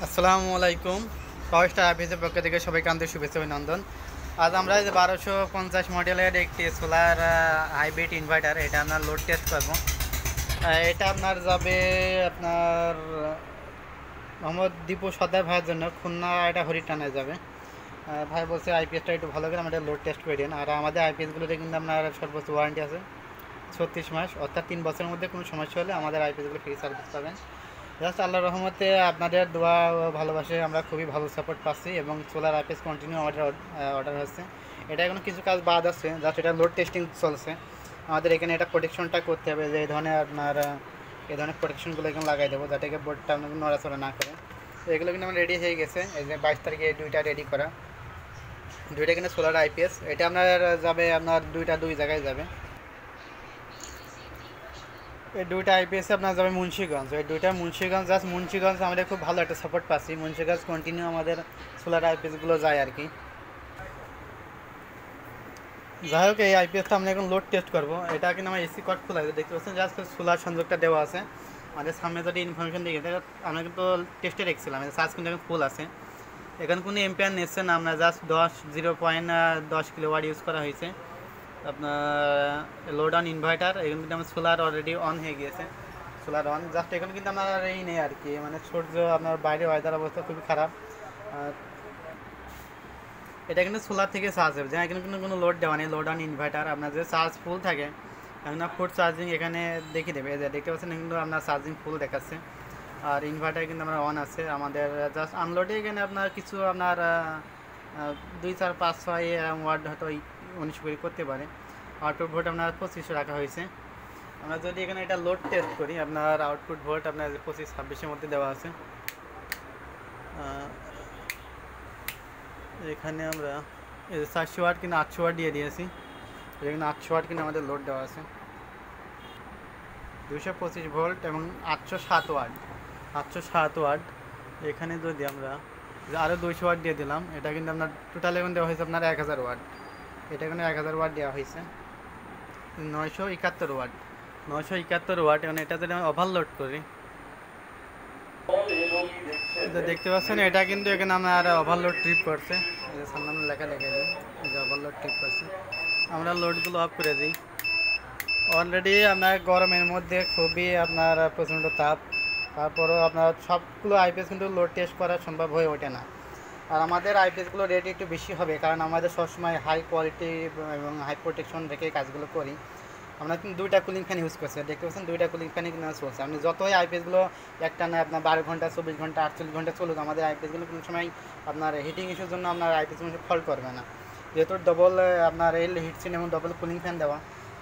আসসালামু আলাইকুম। পাওয়ার স্টার আইপিএসের পক্ষ থেকে সবাইকে আন্তরিক শুভেচ্ছা অভিনন্দন। আজ আমরা এই যে 1250 মডেলের একটি সোলার হাইব্রিড ইনভার্টার, এটা আপনার লোড টেস্ট করবো। এটা আপনার যাবে আপনার মোহাম্মদ দীপু সর্দার ভাইয়ের জন্য, খুলনা এটা হরিটানায় যাবে। ভাই বলছে আইপিএসটা একটু ভালো করে আমাদের লোড টেস্ট করে দিন। আর আমাদের আইপিএসগুলোতে কিন্তু আপনার সর্বোচ্চ ওয়ারেন্টি আছে 36 মাস, অর্থাৎ 3 বছরের মধ্যে কোনো সমস্যা হলে আমাদের আইপিএসগুলো ফ্রি সার্ভিস পাবেন। জাস্ট আল্লাহর রহমতে আপনাদের দোয়া ও ভালোবাসে আমরা খুবই ভালো সাপোর্ট পাচ্ছি এবং সোলার আইপিএস কন্টিনিউ অর্ডার হচ্ছে। এটা এখন কিছু কাজ বাদ আছে, জাস্ট এটা লোড টেস্টিং চলছে। আমাদের এখানে এটা প্রোটেকশনটা করতে হবে, যে এই ধরনের আপনার এই ধরনের প্রোটেকশনগুলো এখানে লাগাই দেবো যাতে বোর্ডটা আপনাকে নড়াচড়া না করে। তো এগুলো কিন্তু আমার রেডি হয়ে গেছে। এই যে 22 তারিখে দুইটা রেডি করা, দুইটা কিন্তু সোলার আইপিএস। এটা আপনার যাবে আপনার দুই জায়গায় যাবে। এই দুইটা আইপিএস আপনার যাবে মুন্সিগঞ্জ। এই দুইটা মুন্সিগঞ্জ, জাস্ট মুন্সিগঞ্জ আমাদের খুব ভালো একটা সাপোর্ট পাচ্ছি। মুন্সিগঞ্জ কন্টিনিউ আমাদের সোলার আইপিএসগুলো যায় আর কি। যাই হোক, এই আইপিএসটা আমরা এখন লোড টেস্ট করবো। এটা কিন্তু আমার এসি কট খোলা আছে, দেখতে পাচ্ছেন জাস্ট সোলার সংযোগটা দেওয়া আছে। আমাদের সামনে যদি ইনফরমেশন দিয়ে আমরা কিন্তু টেস্টে রেখেছিলাম, চার্জ কিন্তু এখন ফুল আছে। এখানে কোনো এম্পিয়ার নিচ্ছে না, আমরা জাস্ট 0.10 কিলোওয়াট ইউজ করা হয়েছে। আপনার লোড অন ইনভার্টার, এখানে কিন্তু আমার সোলার অলরেডি অন হয়ে গিয়েছে। সোলার অন, জাস্ট এখানে কিন্তু আমার এই নেই আর কি, মানে সূর্য আপনার বাইরে ওয়েদার অবস্থা খুবই খারাপ। আর এটা কিন্তু সোলার থেকে চার্জ হবে, যেখানে কিন্তু কোনো লোড দেওয়া নেই। লোড অন ইনভার্টার, আপনার যে চার্জ ফুল থাকে আপনার ফুল চার্জিং এখানে দেখিয়ে দেবে। যে দেখতে পাচ্ছেন কিন্তু আপনার চার্জিং ফুল দেখাচ্ছে। আর ইনভার্টার কিন্তু আমার অন আছে। আমাদের জাস্ট আনলোডে এখানে আপনার কিছু আপনার 2 4 5 6 ওয়াট হয়তো 19 করে করতে পারে। আউটপুট ভোল্ট আপনার 25 রাখা হয়েছে। আমরা যদি এখানে এটা লোড টেস্ট করি, আপনার আউটপুট ভোল্ট আপনার 25-26-এর মধ্যে দেওয়া আছে। এখানে আমরা 400 ওয়াট কিনা 800 ওয়াট দিয়ে দিয়েছি। এখানে 800 ওয়াট কিনা আমাদের লোড দেওয়া আছে, 225 ভোল্ট এবং 807 ওয়াট। 807 ওয়াট এখানে যদি আমরা আরও 200 ওয়াট দিয়ে দিলাম, এটা কিন্তু আপনার টোটাল এখন দেওয়া হয়েছে আপনার 1000 ওয়াট। এটা এখানে 1000 ওয়াট দেওয়া হয়েছে, 971 ওয়াট। 971 ওয়াট, এবং এটা যদি আমি ওভারলোড করি, দেখতে পাচ্ছেন এটা কিন্তু এখানে আমার ওভারলোড ট্রিপ করছে। সামনে লেখা লেখা দিই যে ওভারলোড ট্রিপ করছে। আমরা লোডগুলো অফ করে দিই। অলরেডি আপনার গরমের মধ্যে খুবই আপনার প্রচণ্ড তাপ, তারপরেও আপনার সবগুলো আইপিএস কিন্তু লোড টেস্ট করা সম্ভব হয়ে ওঠে না। আর আমাদের আইপিএসগুলো রেট একটু বেশি হবে, কারণ আমাদের সবসময় হাই কোয়ালিটি এবং হাই প্রোটেকশন রেখে কাজগুলো করি। আমরা কিন্তু 2টা কুলিং ফ্যান ইউজ করছি, দেখতে পাচ্ছেন 2টা কুলিং ফ্যানই কিন্তু চলছে। আপনি যতই আইপিএসগুলো একটা না আপনার 12 ঘন্টা 24 ঘন্টা 48 ঘন্টা চলুক, আমাদের আইপিএসগুলো কোনো সময় আপনার হিটিং ইস্যুর জন্য আপনার আইপিএসগুলো ফল্ট করবে না। যেহেতু ডবল আপনার এল হিটসিন এবং ডবল কুলিং ফ্যান দেওয়া,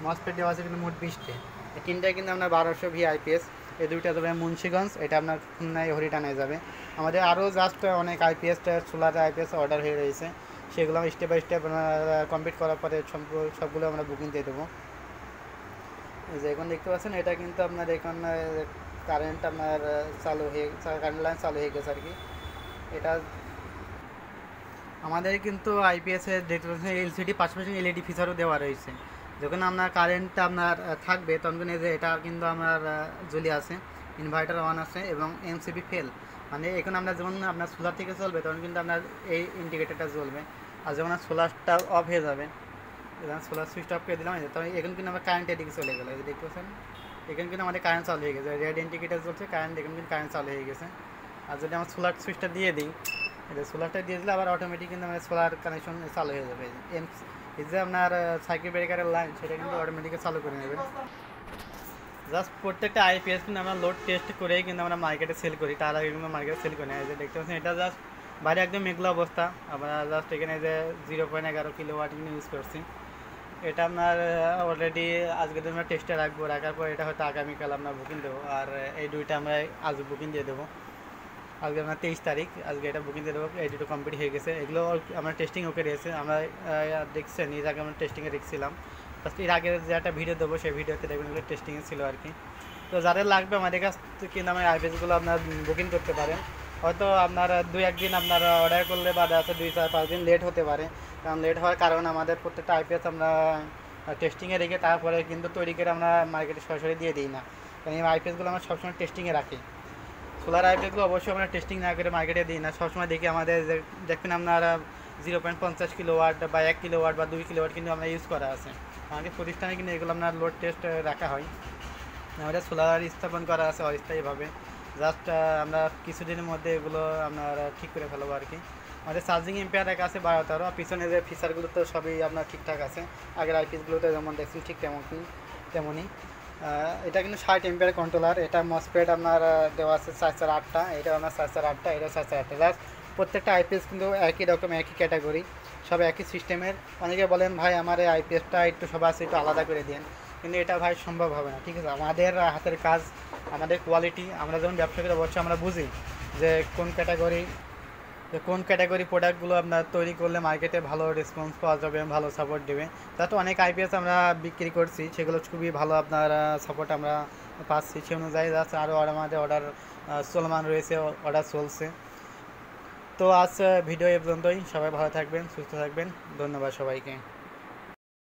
মসফেট দেওয়া আছে কিন্তু মোট 20টে। এই 3টায় কিন্তু আপনার 1200 ভি আইপিএস। এই 2টা যাবে মুন্সিগঞ্জ, এটা আপনার খুলনায় হরিটানায় যাবে। আমাদের আরও জাস্ট অনেক আইপিএস সোলার আইপিএস অর্ডার হয়ে রয়েছে, সেগুলো স্টেপ বাই স্টেপ কমপ্লিট করার পরে সবগুলো আমরা বুকিং দিয়ে দেবো। যে এখন দেখতে পাচ্ছেন এটা কিন্তু আপনার এখন কারেন্ট আপনার কারেন্ট লাইন চালু হয়ে গেছে আর কি। এটা আমাদের কিন্তু আইপিএসের দেখতে পাচ্ছেন এলসিডি পাশাপাশি এলইডি ফিচারও দেওয়া রয়েছে। যখন আপনার কারেন্টটা আপনার থাকবে তখন এই যে এটা কিন্তু আমার জ্বলে আছে, ইনভার্টার অন আছে এবং এমসিবি ফেল, মানে এখন আমরা যখন আপনার সোলার থেকে চলবে তখন কিন্তু আপনার এই ইন্ডিকেটারটা জ্বলবে। আর যখন সোলারটা অফ হয়ে যাবে, সোলার সুইচ অফ করে দিলাম, তখন এখন কিন্তু আমার কারেন্ট এদিকে চলে গেলো। এই দেখতে পাচ্ছেন এখানে কিন্তু আমাদের কারেন্ট চালু হয়ে গেছে, রেড ইন্ডিকেটার চলছে, কারেন্ট এখন কিন্তু কারেন্ট চালু হয়ে গেছে। আর যদি আমার সোলার সুইচটা দিয়ে দিই, এটা সোলারটা দিয়ে দিলে আবার অটোমেটিক কিন্তু আমাদের সোলার কানেকশন চালু হয়ে যাবে। এই যে আপনার সার্কিট ব্রেকারের লাইন, সেটা কিন্তু অটোমেটিক চালু করে নেবে। জাস্ট প্রত্যেকটা আইপিএস কিন্তু আমরা লোড টেস্ট করেই কিন্তু আমরা মার্কেটে সেল করি, তার আগে কিন্তু মার্কেটে সেল করি না। এই যে দেখতে পাচ্ছেন এটা জাস্ট বাইরে একদম মেঘলা অবস্থা, আমরা জাস্ট এখানে যে 0.11 কিলোওয়াট কিন্তু ইউজ করছি। এটা আপনার অলরেডি আজকে আমরা টেস্টে রাখবো, রাখার পর এটা হয়তো আগামীকাল আমরা বুকিং দেবো। আর এই 2টা আমরা আজ বুকিং দিয়ে দেবো। আজকে আপনার 23 তারিখ, আজকে এটা বুকিং দিয়ে দেবো। এই 2টো কমপ্লিট হয়ে গেছে, এগুলো আমরা টেস্টিং ওকে রয়েছে। আমরা দেখছেন এর আগে আমরা টেস্টিংয়ে রেখেছিলাম, এর আগে যে একটা ভিডিও দেবো সেই ভিডিওতে দেখবেন এগুলো টেস্টিংয়ে ছিল আর কি। তো যাদের লাগবে আমাদের কাছ থেকে কিন্তু আমার আইপিএসগুলো আপনার বুকিং করতে পারেন। হয়তো আপনার 2-1 দিন আপনার অর্ডার করলে বা দেখা 2-4-5 দিন লেট হতে পারে, কারণ লেট হওয়ার কারণ আমাদের প্রত্যেকটা আইপিএস আমরা টেস্টিংয়ে রেখে তারপরে কিন্তু তৈরি করে আমরা মার্কেটে সরাসরি দিয়ে দিই না, কারণ এই আইপিএসগুলো আমরা সবসময় টেস্টিংয়ে রাখি। সোলার আইপিএসগুলো অবশ্যই আমরা টেস্টিং না করে মার্কেটে দিই না, সবসময় দেখি আমাদের দেখবেন আপনারা 0.50 কিলোওয়াট বা 1 কিলোওয়াট বা 2 কিলোওয়াট কিন্তু আমরা ইউজ করা আছে। আমাদের প্রতিষ্ঠানে কিন্তু এগুলো আপনার লোড টেস্ট রাখা হয়। আমাদের সোলার স্থাপন করা আছে অস্থায়ীভাবে, জাস্ট আমরা কিছুদিনের মধ্যে এগুলো আপনার ঠিক করে ফেলবো আর কি। আমাদের চার্জিং এম্পিয়ার এক আছে 12-13, পিছনে যে ফিচারগুলো তো সবই আপনার ঠিকঠাক আছে, আগের আইপিএসগুলোতে যেমন দেখছেন ঠিক তেমনই। এটা কিন্তু 60 এম্পিয়ার কন্ট্রোলার। এটা মসফেট আপনার দেওয়া আছে 4/8টা, এটা আপনার 4/8টা, এটা 4/8টা। জাস্ট প্রত্যেকটা আইপিএস কিন্তু একই রকম, একই ক্যাটাগরি, সব একই সিস্টেমের। অনেকে বলেন ভাই আমার এই আইপিএসটা একটু সব আছে একটু আলাদা করে দিন, কিন্তু এটা ভাই সম্ভব হবে না, ঠিক আছে। আমাদের হাতের কাজ, আমাদের কোয়ালিটি, আমরা যখন ব্যবসা করি অবশ্যই আমরা বুঝি যে কোন ক্যাটাগরি প্রোডাক্টগুলো আপনার তৈরি করলে মার্কেটে ভালো রেসপন্স পাওয়া যাবে, ভালো সাপোর্ট দেবে। তাতে অনেক আইপিএস আমরা বিক্রি করছি, সেগুলো খুবই ভালো আপনার সাপোর্ট আমরা পাচ্ছি। সে অনুযায়ী যাচ্ছে আরও আমাদের অর্ডার চলমান রয়েছে, অর্ডার চলছে। তো আজ ভিডিও এ পর্যন্তই। সবাই ভালো থাকবেন, সুস্থ থাকবেন, ধন্যবাদ সবাইকে।